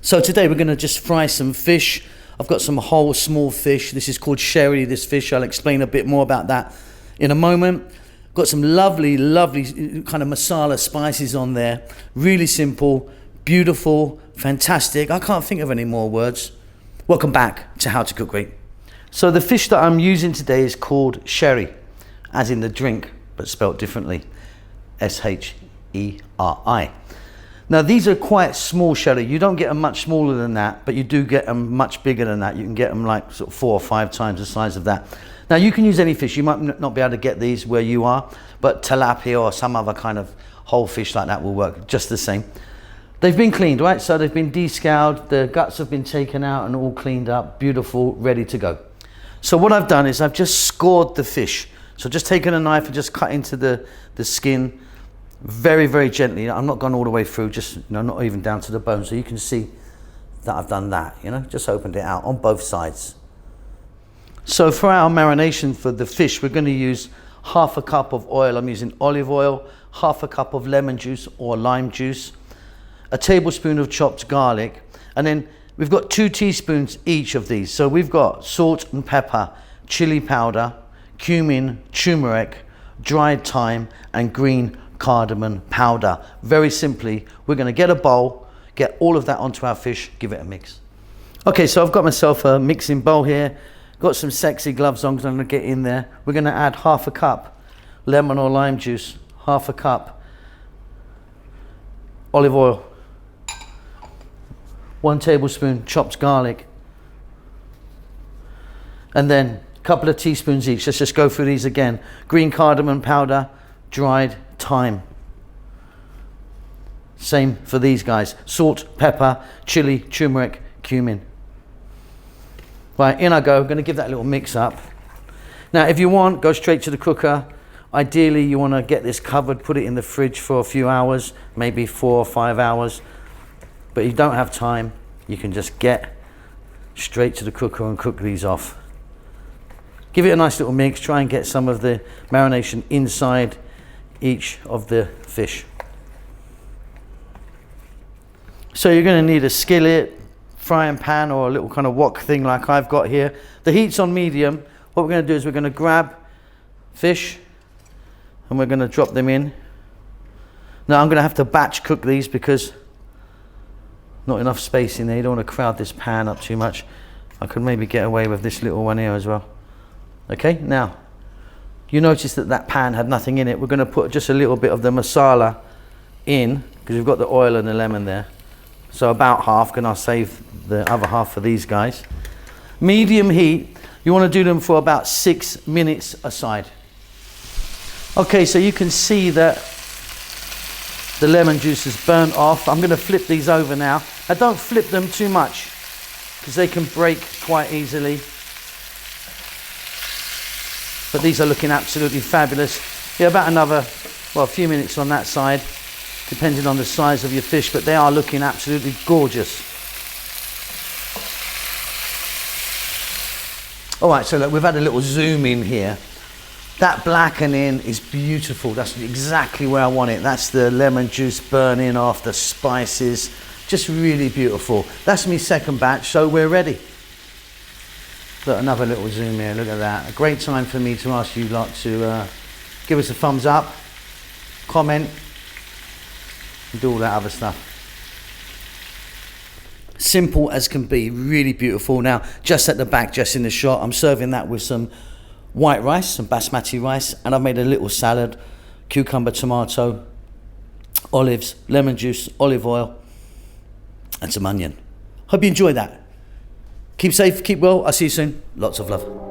So today we're going to just fry some fish. I've got some whole small fish. This is called sherry, this fish. I'll explain a bit more about that in a moment. Got some lovely kind of masala spices on there. Really simple, beautiful, fantastic. I can't think of any more words. Welcome back to How to Cook Great. So the fish that I'm using today is called sherry, as in the drink, but spelt differently. S-H-E-R-I. Now these are quite small sherry. You don't get them much smaller than that, but you do get them much bigger than that. You can get them like sort of 4 or 5 times the size of that. Now you can use any fish. You might not be able to get these where you are, but tilapia or some other kind of whole fish like that will work just the same. They've been cleaned, right? So they've been descoured, the guts have been taken out and all cleaned up, beautiful, ready to go. So what I've done is I've just scored the fish. So just taken a knife and just cut into the skin very, very gently. I'm not gone all the way through, just not even down to the bone. So you can see that I've done that, just opened it out on both sides. So for our marination for the fish, we're going to use half a cup of oil. I'm using olive oil, half a cup of lemon juice or lime juice, a tablespoon of chopped garlic, and then we've got 2 teaspoons each of these. So we've got salt and pepper, chili powder, cumin, turmeric, dried thyme, and green cardamom powder. Very simply, we're going to get a bowl, get all of that onto our fish, give it a mix. Okay, so I've got myself a mixing bowl here. Got some sexy gloves on because I'm going to get in there. We're going to add half a cup lemon or lime juice, half a cup olive oil, 1 tablespoon chopped garlic, and then a couple of teaspoons each. Let's just go through these again. Green cardamom powder, dried thyme. Same for these guys. Salt, pepper, chili, turmeric, cumin. Right, in I go. I'm going to give that a little mix up. Now, if you want, go straight to the cooker. Ideally, you want to get this covered, put it in the fridge for a few hours, maybe 4 or 5 hours. But if you don't have time, you can just get straight to the cooker and cook these off. Give it a nice little mix. Try and get some of the marination inside each of the fish. So you're going to need a skillet, frying pan, or a little kind of wok thing like I've got here. The heat's on medium. What we're going to do is we're going to grab fish and we're going to drop them in. Now I'm going to have to batch cook these because not enough space in there. You don't want to crowd this pan up too much. I could maybe get away with this little one here as well. Okay, now you notice that that pan had nothing in it. We're going to put just a little bit of the masala in because we've got the oil and the lemon there. So about half, and I'll save the other half for these guys. Medium heat, you want to do them for about 6 minutes aside. Okay, so you can see that the lemon juice is burnt off. I'm going to flip these over now. I don't flip them too much because they can break quite easily. But these are looking absolutely fabulous. Yeah, about another, a few minutes on that side, depending on the size of your fish, but they are looking absolutely gorgeous. All right, so look, we've had a little zoom in here. That blackening is beautiful. That's exactly where I want it. That's the lemon juice burning off, the spices, just really beautiful. That's my second batch, so we're ready. Look, another little zoom here, look at that. A great time for me to ask you lot to give us a thumbs up, comment, and do all that other stuff. Simple as can be, really beautiful. Now, just at the back, just in the shot, I'm serving that with some white rice, some basmati rice, and I've made a little salad, cucumber, tomato, olives, lemon juice, olive oil, and some onion. Hope you enjoy that. Keep safe, keep well. I'll see you soon. Lots of love.